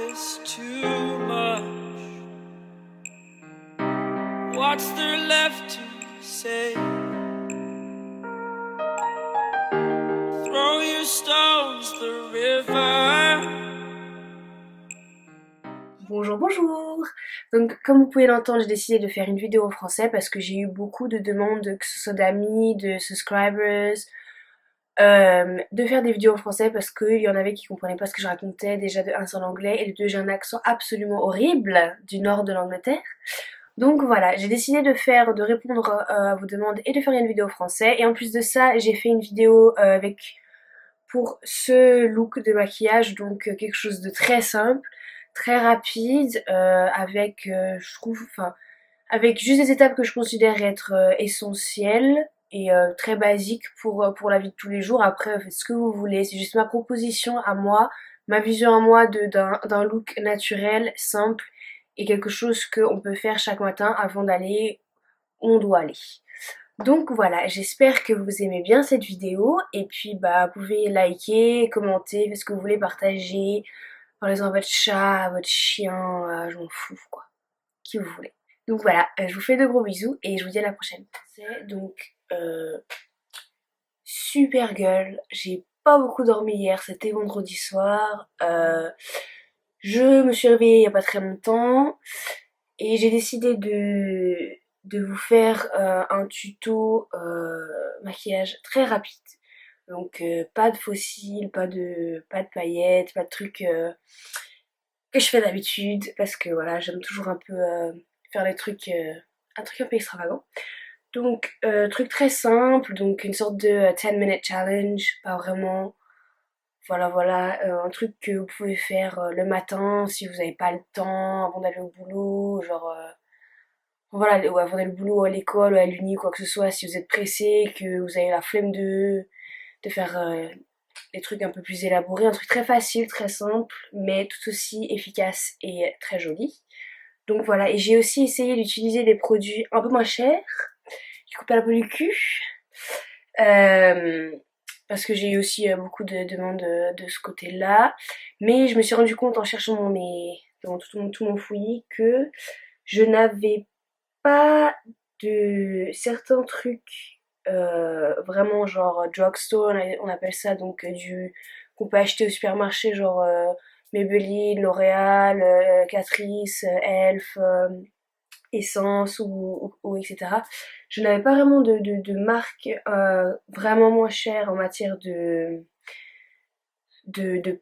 this too much? What's there left to say? Throw your stones the river. Bonjour, bonjour! Donc comme vous pouvez l'entendre, j'ai décidé de faire une vidéo en français parce que j'ai eu beaucoup de demandes, que ce soit d'amis, de subscribers, de faire des vidéos en français parce qu'il y en avait qui comprenaient pas ce que je racontais, déjà de un c'est en anglais et de deux j'ai un accent absolument horrible du nord de l'Angleterre. Donc voilà, j'ai décidé de répondre à vos demandes et de faire une vidéo en français. Et en plus de ça, j'ai fait une vidéo pour ce look de maquillage, donc quelque chose de très simple, très rapide, je trouve, enfin, avec juste des étapes que je considère être essentielles et très basiques pour la vie de tous les jours. Après, faites ce que vous voulez, c'est juste ma proposition à moi, ma vision à moi d'un look naturel, simple et quelque chose qu'on peut faire chaque matin avant d'aller où on doit aller. Donc voilà, j'espère que vous aimez bien cette vidéo et puis vous pouvez liker, commenter, faire ce que vous voulez, partager, parlez-en à votre chat, à votre chien, je m'en fous quoi, qui vous voulez. Donc voilà, je vous fais de gros bisous et je vous dis à la prochaine. C'est donc Supergirl, j'ai pas beaucoup dormi hier, c'était vendredi soir, je me suis réveillée il y a pas très longtemps et j'ai décidé de vous faire un tuto maquillage très rapide. Donc pas de fossiles, pas de paillettes, pas de trucs que je fais d'habitude parce que voilà, j'aime toujours un peu faire les trucs un truc un peu extravagant. Donc truc très simple, donc une sorte de 10 minute challenge, pas vraiment. Voilà, un truc que vous pouvez faire le matin si vous n'avez pas le temps avant d'aller au boulot, genre voilà, ou avant d'aller au boulot, ou à l'école, ou à l'uni, quoi que ce soit, si vous êtes pressé, que vous avez la flemme de faire des trucs un peu plus élaborés, un truc très facile, très simple, mais tout aussi efficace et très joli. Donc voilà, et j'ai aussi essayé d'utiliser des produits un peu moins chers, qui coûtent pas un peu le cul, euh, parce que j'ai eu aussi beaucoup de demandes de ce côté-là, mais je me suis rendu compte en cherchant dans tout mon fouillis que je n'avais pas de certains trucs vraiment genre drugstore, on appelle ça donc du qu'on peut acheter au supermarché genre Maybelline, L'Oréal, Catrice, Elf, Essence ou etc. Je n'avais pas vraiment de marque vraiment moins chère en matière de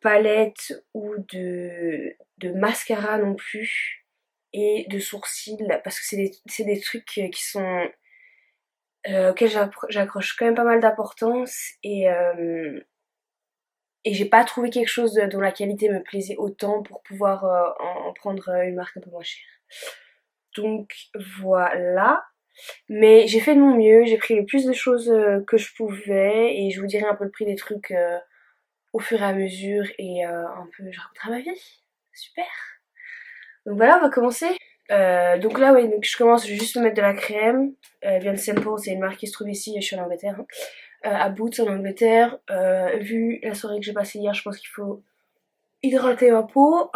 palette ou de mascara non plus et de sourcils parce que c'est des trucs qui sont auxquels j'accroche quand même pas mal d'importance et j'ai pas trouvé quelque chose dont la qualité me plaisait autant pour pouvoir en prendre une marque un peu moins chère. Donc voilà, mais j'ai fait de mon mieux, j'ai pris le plus de choses que je pouvais et je vous dirai un peu le prix des trucs au fur et à mesure et un peu je raconterai ma vie. Super. Donc voilà, on va commencer. Donc là, oui, donc je commence, je vais juste me mettre de la crème. Bien Simple, c'est une marque qui se trouve ici, je suis en Angleterre. Hein. À Boots en Angleterre. Vu la soirée que j'ai passée hier, je pense qu'il faut hydrater ma peau.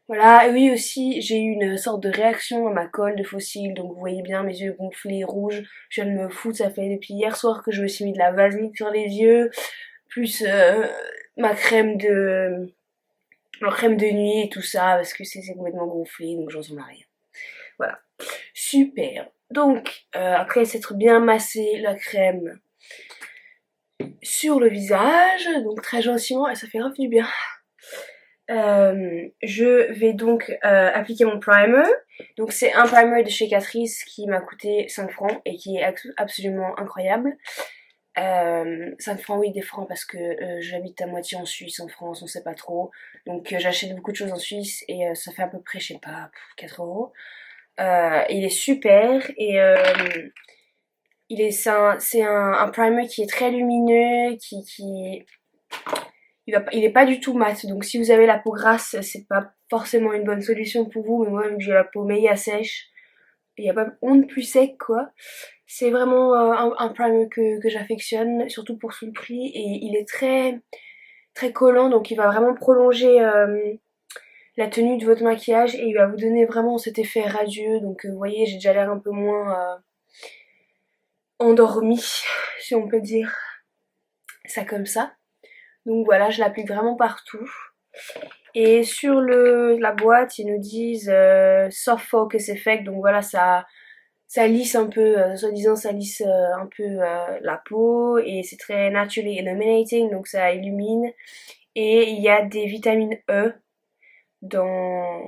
Voilà, et oui aussi, j'ai eu une sorte de réaction à ma colle de fossile, donc vous voyez bien mes yeux gonflés, rouges. Je viens de me foutre, ça fait depuis hier soir que je me suis mis de la vaseline sur les yeux, plus ma crème de ma crème de nuit et tout ça, parce que c'est complètement gonflé, donc j'en ressemble à rien. Voilà. Super. Donc, après s'être bien massé la crème sur le visage, donc très gentiment, et ça fait grave du bien. Je vais donc appliquer mon primer. Donc c'est un primer de chez Catrice qui m'a coûté 5 francs et qui est absolument incroyable. 5 francs, oui, des francs parce que j'habite à moitié en Suisse, en France, on sait pas trop. Donc j'achète beaucoup de choses en Suisse et ça fait à peu près, je sais pas, 4 euros. Il est super et c'est un primer qui est très lumineux, il est pas du tout mat. Donc si vous avez la peau grasse, c'est pas forcément une bonne solution pour vous. Mais moi, vu que j'ai la peau méga sèche, il y a pas honte plus sec quoi. C'est vraiment un primer que j'affectionne, surtout pour son prix. Et il est très collant, donc il va vraiment prolonger la tenue de votre maquillage et il va vous donner vraiment cet effet radieux. Donc vous voyez, j'ai déjà l'air un peu moins endormie, si on peut dire ça comme ça. Donc voilà, je l'applique vraiment partout. Et sur la boîte, ils nous disent Soft Focus Effect. Donc voilà, ça lisse un peu, soi-disant ça lisse un peu la peau. Et c'est très naturally illuminating, donc ça illumine. Et il y a des vitamines E dans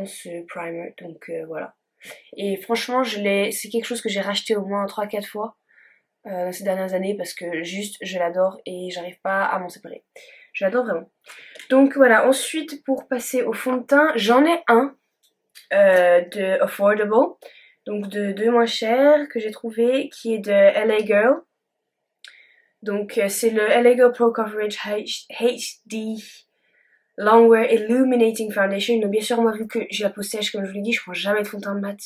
ce primer. Donc voilà. Et franchement, c'est quelque chose que j'ai racheté au moins 3-4 fois ces dernières années parce que juste je l'adore et j'arrive pas à m'en séparer. Je l'adore vraiment. Donc voilà, ensuite pour passer au fond de teint, j'en ai un de Affordable, donc de moins cher que j'ai trouvé qui est de LA Girl. Donc c'est le LA Girl Pro Coverage HD Longwear Illuminating Foundation. Donc bien sûr moi vu que j'ai la peau sèche comme je vous l'ai dit, je prends jamais de fond de teint mat.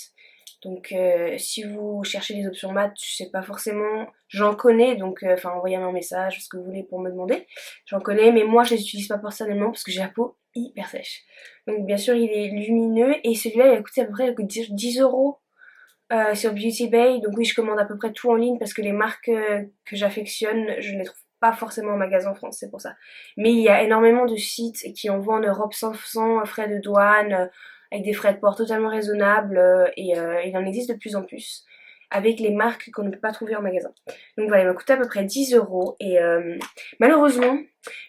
Donc si vous cherchez des options mat, je sais pas forcément, j'en connais, donc enfin envoyez-moi un message, ce que vous voulez pour me demander. J'en connais, mais moi je les utilise pas personnellement parce que j'ai la peau hyper sèche. Donc bien sûr il est lumineux et celui-là il a coûté à peu près 10 euros sur Beauty Bay. Donc oui je commande à peu près tout en ligne parce que les marques que j'affectionne, je ne les trouve pas forcément en magasin en France, c'est pour ça. Mais il y a énormément de sites qui envoient en Europe sans frais de douane, avec des frais de port totalement raisonnables et il en existe de plus en plus avec les marques qu'on ne peut pas trouver en magasin. Donc voilà, il m'a coûté à peu près 10 euros et malheureusement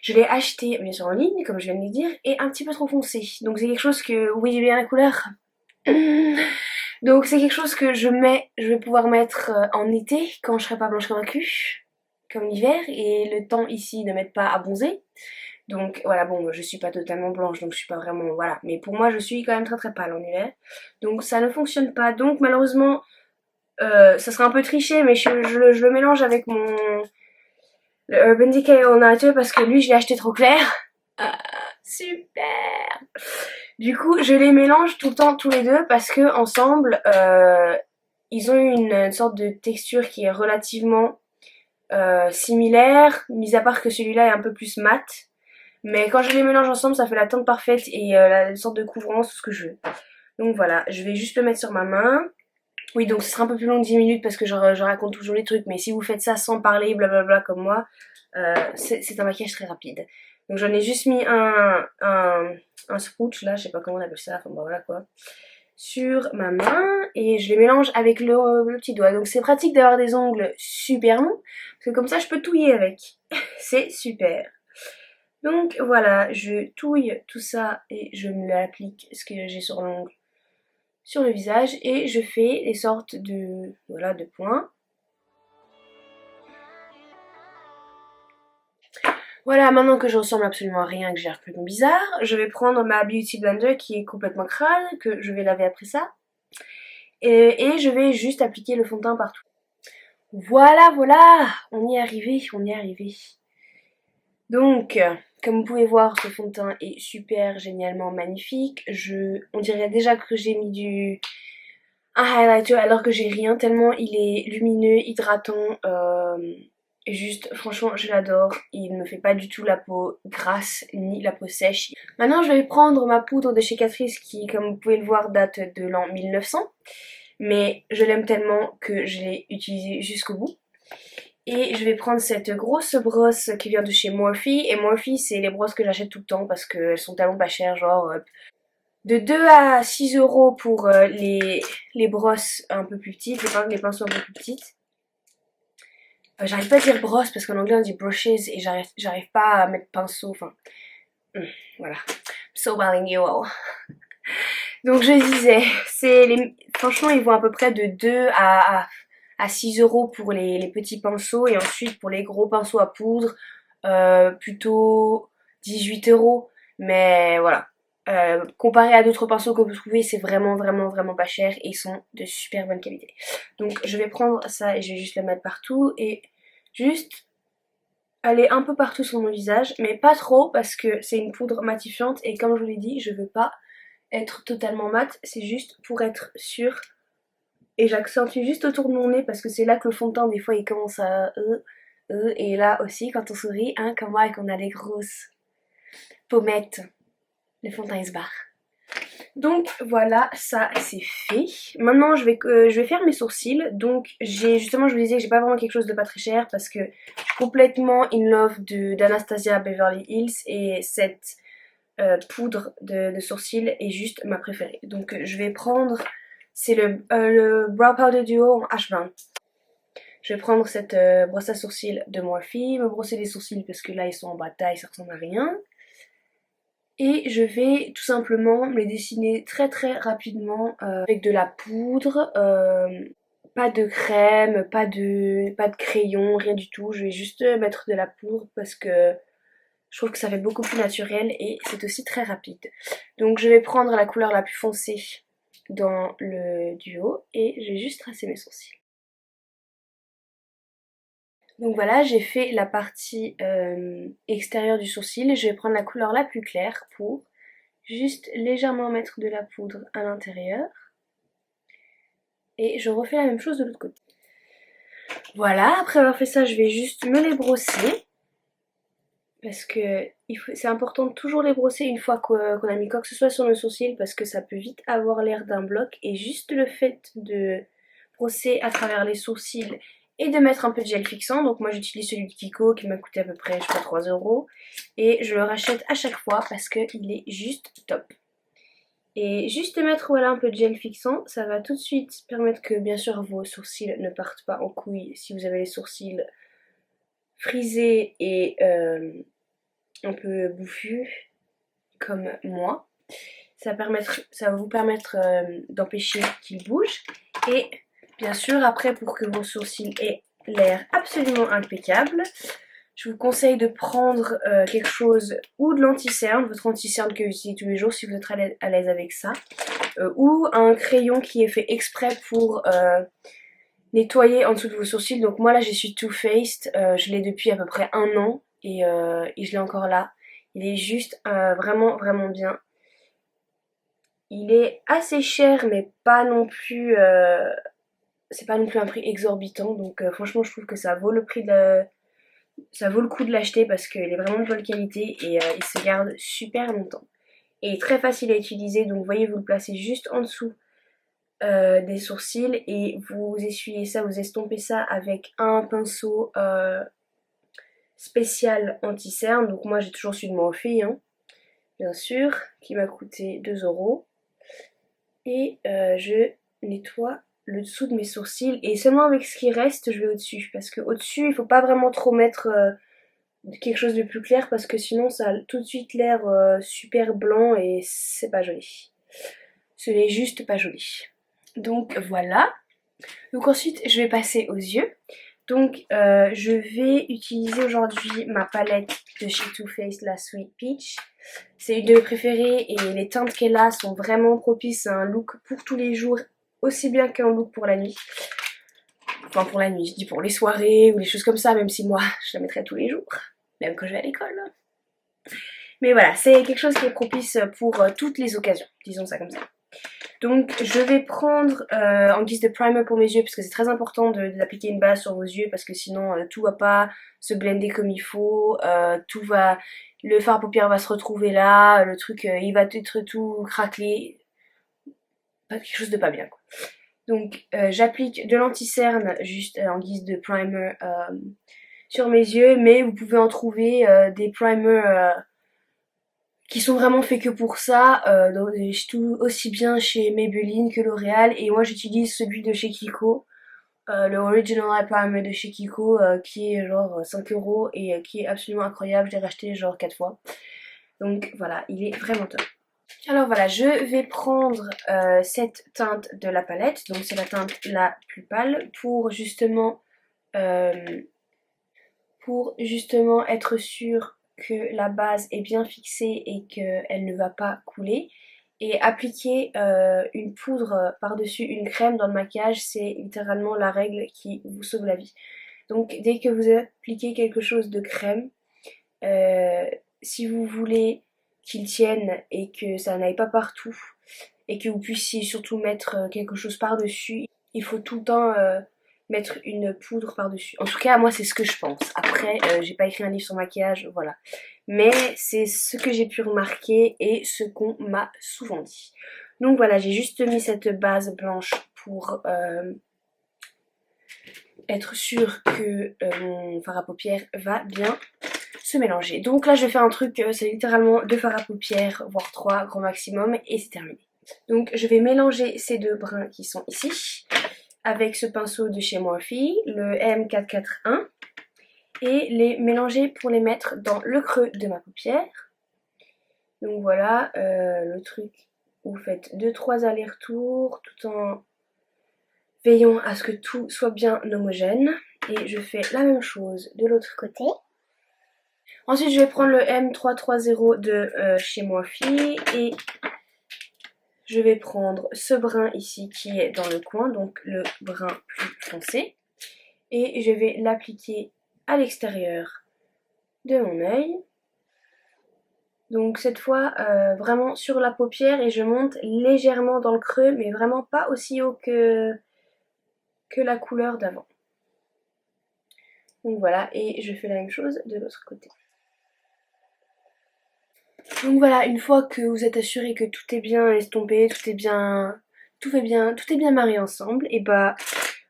je l'ai acheté bien sûr en ligne comme je viens de le dire et un petit peu trop foncé. Donc c'est quelque chose que, oui j'ai bien la couleur. Donc c'est quelque chose que je vais pouvoir mettre en été quand je serai pas blanche convaincue comme l'hiver et le temps ici ne m'aide pas à bronzer. Donc voilà, bon, je suis pas totalement blanche, donc je suis pas vraiment, voilà. Mais pour moi, je suis quand même très très pâle en hiver. Donc ça ne fonctionne pas. Donc malheureusement, ça sera un peu triché, mais je le mélange avec le Urban Decay All Nighter parce que lui, je l'ai acheté trop clair. Ah, super. Du coup, je les mélange tout le temps, tous les deux, parce que ensemble, ils ont une sorte de texture qui est relativement similaire, mis à part que celui-là est un peu plus mat. Mais quand je les mélange ensemble, ça fait la teinte parfaite et la sorte de couvrance, tout ce que je veux. Donc voilà, je vais juste le mettre sur ma main. Oui, donc ce sera un peu plus long de 10 minutes parce que je raconte toujours les trucs. Mais si vous faites ça sans parler, blablabla comme moi, c'est un maquillage très rapide. Donc j'en ai juste mis un spooch là, je sais pas comment on appelle ça, enfin bon voilà quoi, sur ma main et je les mélange avec le petit doigt. Donc c'est pratique d'avoir des ongles super longs parce que comme ça je peux touiller avec. C'est super. Donc voilà, je touille tout ça et je me l'applique ce que j'ai sur l'ongle sur le visage et je fais des sortes de, voilà, de points. Voilà, maintenant que je ressemble absolument à rien, que j'ai l'air complètement bizarre, je vais prendre ma Beauty Blender qui est complètement crade, que je vais laver après ça. Et je vais juste appliquer le fond de teint partout. Voilà, voilà, on y est arrivé, on y est arrivé. Donc, comme vous pouvez voir, ce fond de teint est super génialement magnifique. On dirait déjà que j'ai mis un highlighter alors que j'ai rien, tellement il est lumineux, hydratant. Juste, franchement, je l'adore. Il ne me fait pas du tout la peau grasse ni la peau sèche. Maintenant, je vais prendre ma poudre de chez Catrice qui, comme vous pouvez le voir, date de l'an 1900. Mais je l'aime tellement que je l'ai utilisée jusqu'au bout. Et je vais prendre cette grosse brosse qui vient de chez Morphe. Et Morphe, c'est les brosses que j'achète tout le temps parce qu'elles sont tellement pas chères, genre de 2 à 6 euros pour les brosses un peu plus petites, les pinceaux un peu plus petites. J'arrive pas à dire brosse parce qu'en anglais on dit brushes et j'arrive pas à mettre pinceau, enfin voilà. So bilingual. Donc je disais, franchement ils vont à peu près de 2 à 6 euros pour les petits pinceaux et ensuite pour les gros pinceaux à poudre, plutôt 18 euros. Mais voilà. Comparé à d'autres pinceaux que vous trouvez, c'est vraiment vraiment vraiment pas cher et ils sont de super bonne qualité. Donc je vais prendre ça et je vais juste le mettre partout et juste aller un peu partout sur mon visage, mais pas trop parce que c'est une poudre matifiante et comme je vous l'ai dit, je veux pas être totalement mat, c'est juste pour être sûre. Et j'accentue juste autour de mon nez parce que c'est là que le fond de teint des fois il commence à et là aussi quand on sourit, hein, comme moi et qu'on a les grosses pommettes. les fonds de teint se barrent. Donc voilà, ça c'est fait. Maintenant je vais faire mes sourcils. Donc justement je vous disais que j'ai pas vraiment quelque chose de pas très cher parce que je suis complètement in love d'Anastasia Beverly Hills et cette poudre de sourcils est juste ma préférée. Donc je vais prendre, c'est le Brow Powder Duo en H20. Je vais prendre cette brosse à sourcils de Morphe, me brosser les sourcils parce que là ils sont en bataille, ça ressemble à rien. Et je vais tout simplement me les dessiner très très rapidement avec de la poudre, pas de crème, pas de crayon, rien du tout. Je vais juste mettre de la poudre parce que je trouve que ça fait beaucoup plus naturel et c'est aussi très rapide. Donc je vais prendre la couleur la plus foncée dans le duo et je vais juste tracer mes sourcils. Donc voilà, j'ai fait la partie extérieure du sourcil. Je vais prendre la couleur la plus claire pour juste légèrement mettre de la poudre à l'intérieur. Et je refais la même chose de l'autre côté. Voilà, après avoir fait ça, je vais juste me les brosser. Parce que c'est important de toujours les brosser une fois qu'on a mis quoi que ce soit sur nos sourcils. Parce que ça peut vite avoir l'air d'un bloc. Et juste le fait de brosser à travers les sourcils et de mettre un peu de gel fixant. Donc moi j'utilise celui de Kiko qui m'a coûté à peu près je crois 3 €. Et je le rachète à chaque fois parce qu'il est juste top. Et juste mettre voilà un peu de gel fixant, ça va tout de suite permettre que bien sûr vos sourcils ne partent pas en couilles si vous avez les sourcils frisés et un peu bouffus comme moi. Ça va vous permettre d'empêcher qu'ils bougent. Et bien sûr après pour que vos sourcils aient l'air absolument impeccable, je vous conseille de prendre quelque chose ou de l'anti-cerne, votre anti-cerne que vous utilisez tous les jours si vous êtes à l'aise avec ça, ou un crayon qui est fait exprès pour nettoyer en dessous de vos sourcils. Donc moi là j'ai suis Too Faced, je l'ai depuis à peu près 1 an et je l'ai encore là. Il est juste vraiment vraiment bien. Il est assez cher mais pas non plus, c'est pas non plus un prix exorbitant. Donc franchement je trouve que ça vaut le prix ça vaut le coup de l'acheter parce qu'il est vraiment de bonne qualité et il se garde super longtemps. Et très facile à utiliser, donc voyez, vous le placez juste en dessous des sourcils et vous essuyez ça, vous estompez ça avec un pinceau spécial anti-cerne. Donc moi j'ai toujours celui de Morphe, hein, bien sûr, qui m'a coûté 2 €. Et je nettoie le dessous de mes sourcils et seulement avec ce qui reste je vais au-dessus parce que au-dessus il faut pas vraiment trop mettre quelque chose de plus clair parce que sinon ça a tout de suite l'air super blanc et c'est pas joli. Ce n'est juste pas joli. Donc voilà. Donc ensuite je vais passer aux yeux. Donc je vais utiliser aujourd'hui ma palette de chez Too Faced, la Sweet Peach. C'est une de mes préférées et les teintes qu'elle a sont vraiment propices à un look pour tous les jours, aussi bien qu'un look pour la nuit. Enfin pour la nuit, je dis pour les soirées ou les choses comme ça, même si moi je la mettrais tous les jours, même quand je vais à l'école. Mais voilà, c'est quelque chose qui est propice pour toutes les occasions, disons ça comme ça. Donc je vais prendre en guise de primer pour mes yeux, parce que c'est très important d'appliquer une base sur vos yeux, parce que sinon tout va pas se blender comme il faut, le fard à paupières va se retrouver là, le truc il va être tout craquelé, pas quelque chose de pas bien quoi. Donc j'applique de l'anti-cerne juste en guise de primer sur mes yeux, mais vous pouvez en trouver des primers qui sont vraiment faits que pour ça, aussi bien chez Maybelline que L'Oréal, et moi j'utilise celui de chez Kiko, le Original Eye Primer de chez Kiko, qui est genre 5 € et qui est absolument incroyable, je l'ai racheté genre 4 fois. Donc voilà, il est vraiment top. Alors voilà, je vais prendre cette teinte de la palette, donc c'est la teinte la plus pâle, pour justement être sûre que la base est bien fixée et qu'elle ne va pas couler. Et appliquer une poudre par-dessus une crème dans le maquillage, c'est littéralement la règle qui vous sauve la vie. Donc dès que vous appliquez quelque chose de crème, si vous voulez qu'il tienne et que ça n'aille pas partout, et que vous puissiez surtout mettre quelque chose par-dessus, il faut tout le temps mettre une poudre par-dessus. En tout cas, moi, c'est ce que je pense. Après, j'ai pas écrit un livre sur le maquillage, voilà. Mais c'est ce que j'ai pu remarquer et ce qu'on m'a souvent dit. Donc voilà, j'ai juste mis cette base blanche pour être sûre que mon fard à paupières va bien se mélanger. Donc là, je vais faire un truc, c'est littéralement 2 fards à paupières, voire 3 grand maximum, et c'est terminé. Donc je vais mélanger ces 2 brins qui sont ici avec ce pinceau de chez Morphe, le M441, et les mélanger pour les mettre dans le creux de ma paupière. Donc voilà, le truc où vous faites 2-3 allers-retours tout en veillant à ce que tout soit bien homogène. Et je fais la même chose de l'autre côté. Ensuite, je vais prendre le M330 de chez Morphe et je vais prendre ce brin ici qui est dans le coin, donc le brin plus foncé. Et je vais l'appliquer à l'extérieur de mon œil. Donc cette fois, vraiment sur la paupière et je monte légèrement dans le creux, mais vraiment pas aussi haut que la couleur d'avant. Donc voilà, et je fais la même chose de l'autre côté. Donc voilà, une fois que vous êtes assuré que tout est bien estompé, tout est bien marié ensemble, et bah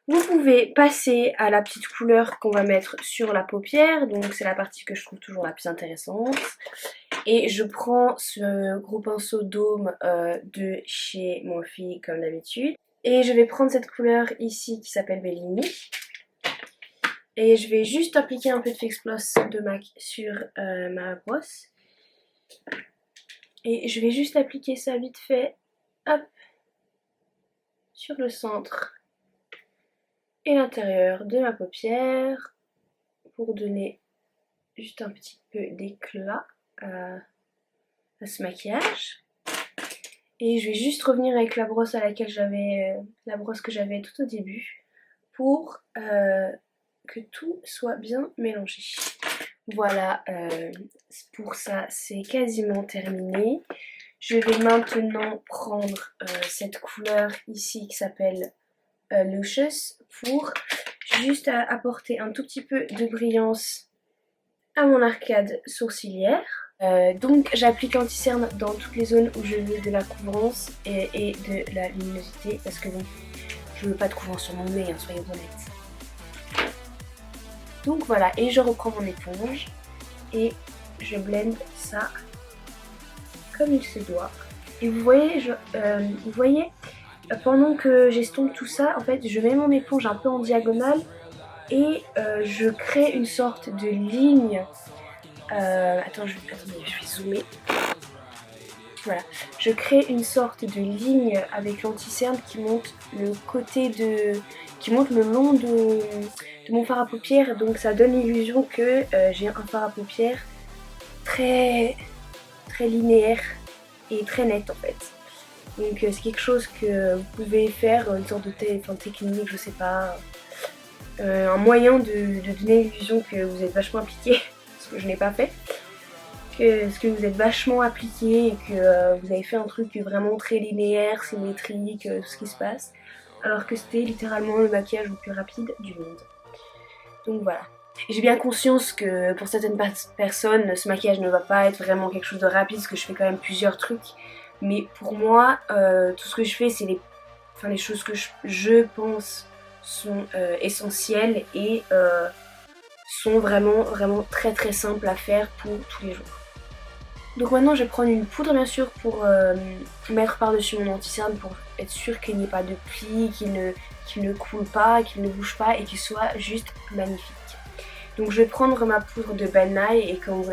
vous pouvez passer à la petite couleur qu'on va mettre sur la paupière. Donc c'est la partie que je trouve toujours la plus intéressante. Et je prends ce gros pinceau d'aume de chez Morphe comme d'habitude. Et je vais prendre cette couleur ici qui s'appelle Bellini. Et je vais juste appliquer un peu de Fix Plus de MAC sur ma brosse. Et je vais juste appliquer ça vite fait, hop, sur le centre et l'intérieur de ma paupière pour donner juste un petit peu d'éclat à ce maquillage. Et je vais juste revenir avec la brosse à laquelle j'avais, la brosse que j'avais tout au début pour que tout soit bien mélangé. Voilà, pour ça c'est quasiment terminé. Je vais maintenant prendre cette couleur ici qui s'appelle Luscious pour juste apporter un tout petit peu de brillance à mon arcade sourcilière. Donc j'applique anti-cerne dans toutes les zones où je veux de la couvrance et de la luminosité parce que bon, je veux pas de couvrance sur mon nez, hein, soyons honnêtes. Donc voilà, et je reprends mon éponge et je blende ça comme il se doit. Et vous voyez, pendant que j'estompe tout ça, en fait, je mets mon éponge un peu en diagonale et je crée une sorte de ligne. Attendez, je vais zoomer. Voilà, je crée une sorte de ligne avec l'anti-cerne qui monte qui monte le long de mon fard à paupières, donc ça donne l'illusion que j'ai un fard à paupières très linéaire et très net en fait. Donc c'est quelque chose que vous pouvez faire, une sorte de technique, je sais pas, un moyen de donner l'illusion que vous êtes vachement appliqué, ce que je n'ai pas fait. Que vous êtes vachement appliqué et que vous avez fait un truc vraiment très linéaire, symétrique, tout ce qui se passe, alors que c'était littéralement le maquillage le plus rapide du monde. Donc voilà. Et j'ai bien conscience que pour certaines personnes, ce maquillage ne va pas être vraiment quelque chose de rapide, parce que je fais quand même plusieurs trucs. Mais pour moi, tout ce que je fais, c'est les choses que je pense sont essentielles et sont vraiment très simples à faire pour tous les jours. Donc maintenant je vais prendre une poudre bien sûr pour mettre par-dessus mon anti-cerne pour être sûr qu'il n'y ait pas de plis, qu'il ne coule pas, qu'il ne bouge pas et qu'il soit juste magnifique. Donc je vais prendre ma poudre de Ben Nye et comme vous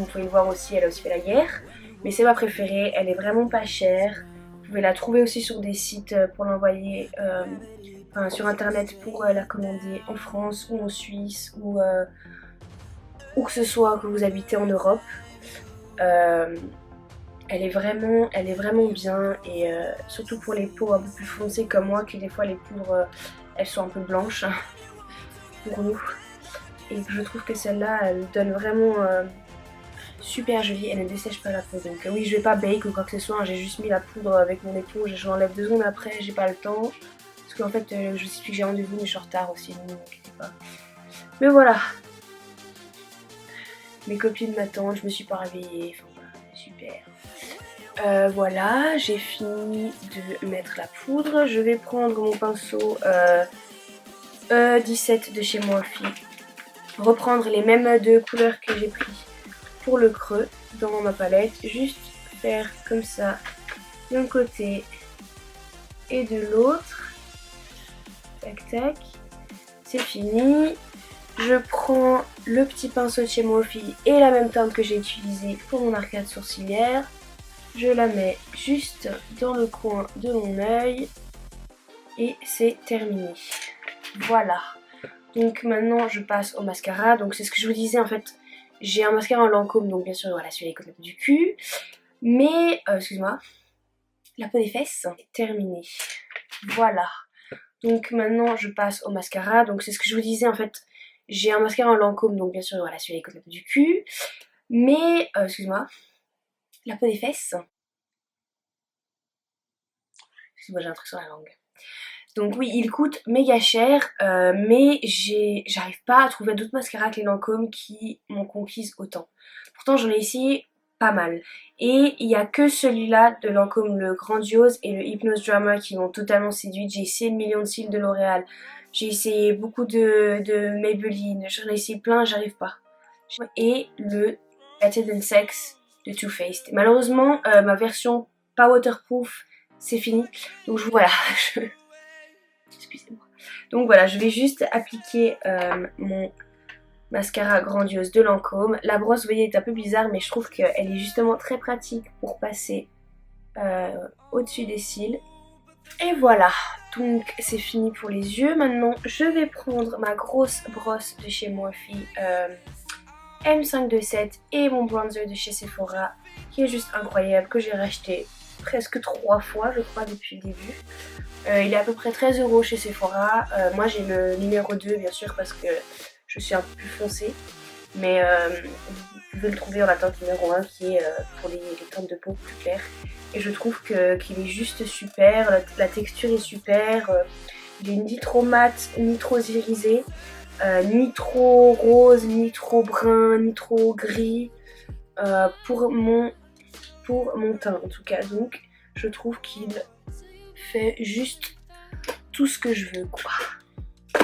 pouvez le voir aussi, elle a aussi fait la guerre. Mais c'est ma préférée, elle est vraiment pas chère. Vous pouvez la trouver aussi sur des sites pour l'envoyer, sur internet pour la commander en France ou en Suisse ou où que ce soit que vous habitez en Europe. Elle est vraiment bien et surtout pour les peaux un peu plus foncées comme moi, que des fois les poudres elles sont un peu blanches pour nous, et que je trouve que celle-là elle donne vraiment super jolie, elle ne dessèche pas la peau. Donc oui, je vais pas bake ou quoi que ce soit, hein, j'ai juste mis la poudre avec mon éponge et je l'enlève 2 secondes après, j'ai pas le temps Parce qu'en fait, je sais plus que j'ai rendez-vous, mais je suis en retard aussi, donc ne vous inquiétez pas. Mais voilà. Mes copines m'attendent, je me suis pas réveillée. Enfin voilà, super. Voilà, j'ai fini de mettre la poudre. Je vais prendre mon pinceau E17 de chez Morphe. Reprendre les mêmes deux couleurs que j'ai pris pour le creux dans ma palette. Juste faire comme ça d'un côté et de l'autre. Tac tac. C'est fini. Je prends le petit pinceau de chez Morphe et la même teinte que j'ai utilisée pour mon arcade sourcilière. Je la mets juste dans le coin de mon œil et c'est terminé. Voilà. Donc maintenant je passe au mascara. Donc c'est ce que je vous disais en fait. J'ai un mascara en Lancôme, donc bien sûr voilà celui-là est du cul. Mais, excuse-moi, la peau des fesses, terminé. Voilà. Donc maintenant je passe au mascara. Donc c'est ce que je vous disais en fait. J'ai un mascara en Lancôme, donc bien sûr voilà celui-là est du cul. Mais, excuse-moi, la peau des fesses. Excuse-moi, j'ai un truc sur la langue. Donc oui, il coûte méga cher, mais j'arrive pas à trouver d'autres mascaras que les Lancôme qui m'ont conquise autant. Pourtant j'en ai essayé pas mal. Et il n'y a que celui-là de Lancôme, le Grandiose et le Hypnose Drama qui m'ont totalement séduite. J'ai essayé le Million de Cils de L'Oréal. J'ai essayé beaucoup de Maybelline. J'en ai essayé plein, j'arrive pas. Et le Better Than Sex de Too Faced. Malheureusement, ma version pas waterproof, c'est fini. Donc voilà, excusez-moi. Donc voilà, je vais juste appliquer mon mascara Grandiose de Lancôme. La brosse, vous voyez, est un peu bizarre, mais je trouve qu'elle est justement très pratique pour passer au-dessus des cils. Et voilà, donc c'est fini pour les yeux. Maintenant, je vais prendre ma grosse brosse de chez Morphe M527 et mon bronzer de chez Sephora, qui est juste incroyable, que j'ai racheté presque 3 fois, je crois, depuis le début. Il est à peu près 13 € chez Sephora. Moi j'ai le numéro 2 bien sûr parce que je suis un peu plus foncée. Mais vous pouvez le trouver dans la teinte numéro 1 qui est pour les teintes de peau plus claires. Et je trouve qu'il est juste super, la texture est super. Il est ni trop mat, ni trop irisé, ni trop rose, ni trop brun, ni trop gris. Pour mon teint en tout cas. Donc je trouve qu'il fait juste tout ce que je veux quoi.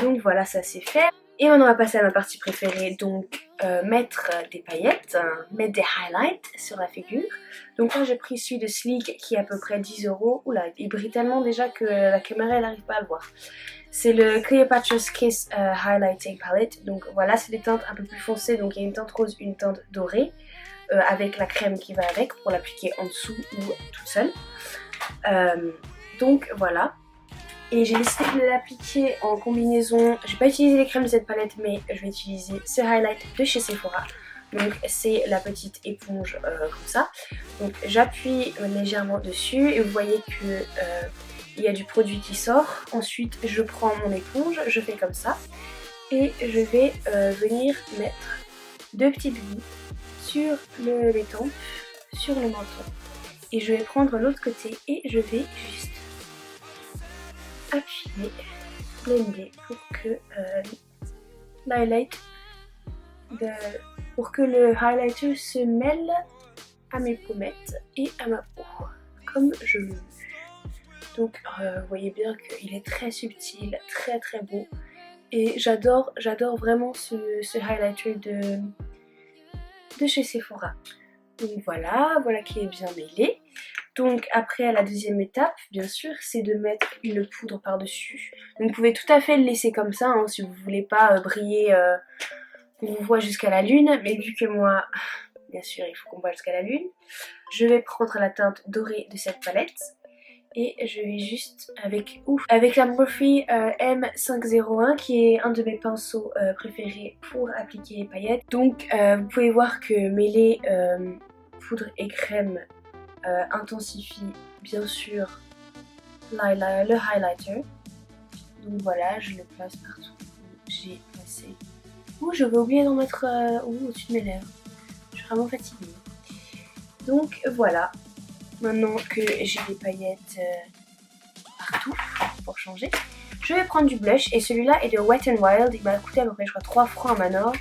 Donc voilà, ça c'est fait. Et maintenant on va passer à ma partie préférée, donc mettre des paillettes, mettre des highlights sur la figure. Donc là j'ai pris celui de Sleek qui est à peu près 10 €. Oula, il brille tellement déjà que la caméra elle n'arrive pas à le voir. C'est le Cleopatra's Kiss Highlighting Palette. Donc voilà, c'est des teintes un peu plus foncées, donc il y a une teinte rose, une teinte dorée. Avec la crème qui va avec pour l'appliquer en dessous ou toute seule. Donc voilà. Et j'ai décidé de l'appliquer en combinaison. Je vais pas utiliser les crèmes de cette palette, mais je vais utiliser ce highlight de chez Sephora. Donc c'est la petite éponge comme ça. Donc j'appuie légèrement dessus et vous voyez que il y a du produit qui sort. Ensuite je prends mon éponge, je fais comme ça. Et je vais venir mettre 2 petites gouttes sur les tempes, sur le menton. Et je vais prendre l'autre côté et je vais juste appuyer, blender pour que le highlighter se mêle à mes pommettes et à ma peau, comme je le veux. Donc vous voyez bien qu'il est très subtil, très très beau. Et j'adore vraiment ce highlighter de chez Sephora. Donc voilà qui est bien mêlé. Donc après la deuxième étape, bien sûr, c'est de mettre une poudre par-dessus. Donc vous pouvez tout à fait le laisser comme ça, hein, si vous voulez pas briller, qu'on vous voit jusqu'à la lune. Mais vu que moi, bien sûr, il faut qu'on voit jusqu'à la lune, je vais prendre la teinte dorée de cette palette. Et je vais juste avec la Morphe M501 qui est un de mes pinceaux préférés pour appliquer les paillettes. Donc vous pouvez voir que mêler poudre et crème intensifie bien sûr le highlighter. Donc voilà, je le place partout où j'ai placé. Ouh, je vais oublier d'en mettre au-dessus de mes lèvres. Je suis vraiment fatiguée. Donc voilà. Maintenant que j'ai des paillettes partout pour changer, je vais prendre du blush et celui-là est de Wet n Wild. Il m'a coûté à peu près je crois 3 francs à Manor.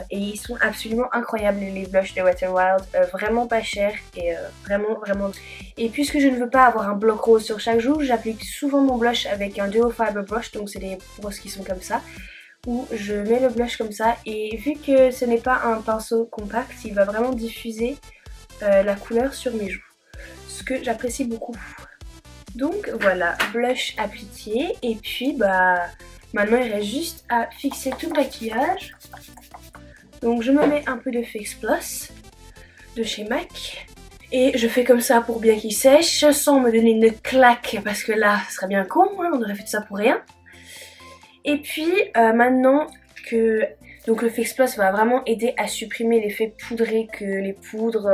Et ils sont absolument incroyables les blushs de Wet n Wild, vraiment pas cher et vraiment. Et puisque je ne veux pas avoir un bloc rose sur chaque joue, j'applique souvent mon blush avec un duo fiber brush, donc c'est des brosses qui sont comme ça, où je mets le blush comme ça et vu que ce n'est pas un pinceau compact, il va vraiment diffuser la couleur sur mes joues, ce que j'apprécie beaucoup. Donc voilà, blush appliqué et puis bah maintenant il reste juste à fixer tout le maquillage. Donc je me mets un peu de Fix Plus de chez MAC et je fais comme ça pour bien qu'il sèche sans me donner une claque parce que là ce serait bien con, hein, on aurait fait ça pour rien. Et puis maintenant que donc le Fix Plus va vraiment aider à supprimer l'effet poudré que les poudres,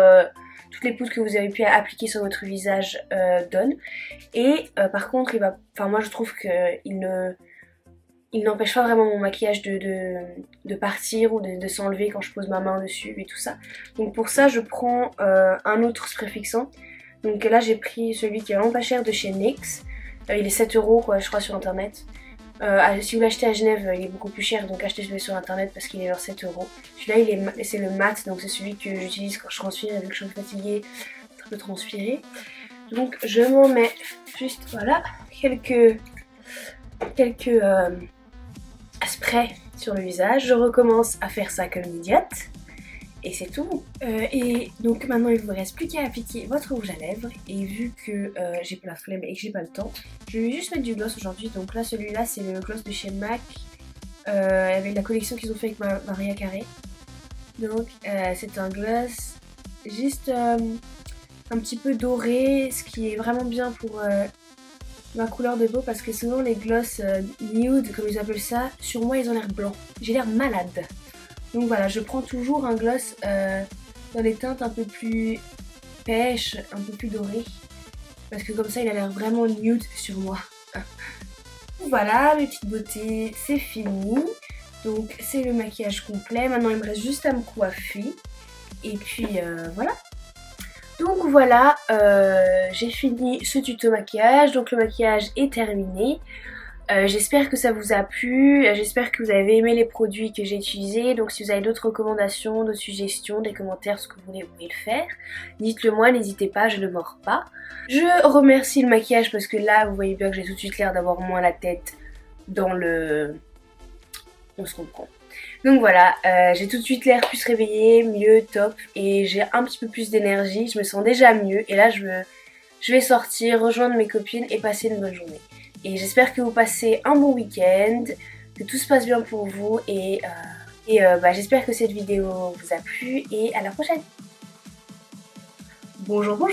toutes les poudres que vous avez pu appliquer sur votre visage donnent. Et par contre moi je trouve il n'empêche pas vraiment mon maquillage de partir ou de s'enlever quand je pose ma main dessus et tout ça. Donc pour ça je prends un autre spray fixant. Donc là j'ai pris celui qui est vraiment pas cher de chez NYX. Il est 7 € quoi, je crois sur internet. Si vous l'achetez à Genève il est beaucoup plus cher, donc achetez celui sur internet parce qu'il est vers 7 €. Celui-là c'est le mat, donc c'est celui que j'utilise quand je transpire et vu que je suis fatiguée, un peu transpirer. Donc je m'en mets juste voilà quelques spray sur le visage. Je recommence à faire ça comme une idiote et c'est tout. Et donc maintenant il ne vous reste plus qu'à appliquer votre rouge à lèvres et vu que j'ai pas la flemme et que j'ai pas le temps, je vais juste mettre du gloss aujourd'hui. Donc là celui-là c'est le gloss de chez MAC avec la collection qu'ils ont fait avec Maria Carey. Donc c'est un gloss juste un petit peu doré, ce qui est vraiment bien pour ma couleur de peau parce que souvent les gloss nude comme ils appellent ça, sur moi ils ont l'air blancs, j'ai l'air malade. Donc voilà, je prends toujours un gloss dans les teintes un peu plus pêche, un peu plus dorées parce que comme ça il a l'air vraiment nude sur moi. Voilà mes petites beautés, c'est fini. Donc c'est le maquillage complet, maintenant il me reste juste à me coiffer et puis voilà. Donc voilà, j'ai fini ce tuto maquillage, donc le maquillage est terminé. J'espère que ça vous a plu, j'espère que vous avez aimé les produits que j'ai utilisés. Donc si vous avez d'autres recommandations, d'autres suggestions, des commentaires, ce que vous voulez le faire, dites-le moi, n'hésitez pas, je ne mords pas. Je remercie le maquillage parce que là vous voyez bien que j'ai tout de suite l'air d'avoir moins la tête dans le... On se comprend. Donc voilà, j'ai tout de suite l'air plus réveillée, mieux, top, et j'ai un petit peu plus d'énergie, je me sens déjà mieux, et là je vais sortir, rejoindre mes copines et passer une bonne journée. Et j'espère que vous passez un bon week-end, que tout se passe bien pour vous, et j'espère que cette vidéo vous a plu, et à la prochaine. Bonjour.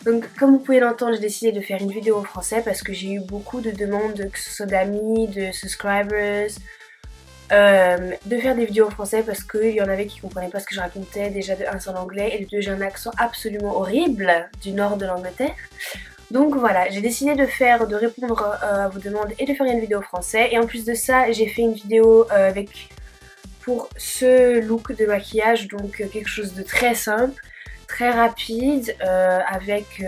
Donc comme vous pouvez l'entendre, j'ai décidé de faire une vidéo en français parce que j'ai eu beaucoup de demandes, que ce soit d'amis, de subscribers, de faire des vidéos en français parce qu'il y en avait qui comprenaient pas ce que je racontais. Déjà de 1 c'est en anglais et de 2 j'ai un accent absolument horrible du nord de l'Angleterre. Donc voilà, j'ai décidé de répondre à vos demandes et de faire une vidéo en français. Et en plus de ça, j'ai fait une vidéo pour ce look de maquillage, donc quelque chose de très simple, très rapide, avec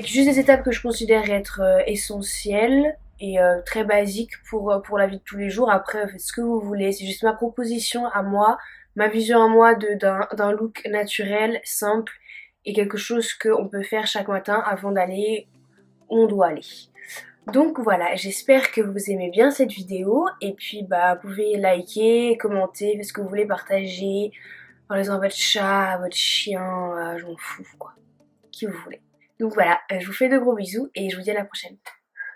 juste des étapes que je considère être essentielles et très basique pour la vie de tous les jours. Après faites ce que vous voulez, c'est juste ma proposition à moi, ma vision à moi d'un look naturel, simple et quelque chose qu'on peut faire chaque matin avant d'aller où on doit aller. Donc voilà, j'espère que vous aimez bien cette vidéo et puis vous pouvez liker, commenter, ce que vous voulez, partager, parlez-en à votre chat, à votre chien, je m'en fous quoi, qui vous voulez. Donc voilà, je vous fais de gros bisous et je vous dis à la prochaine.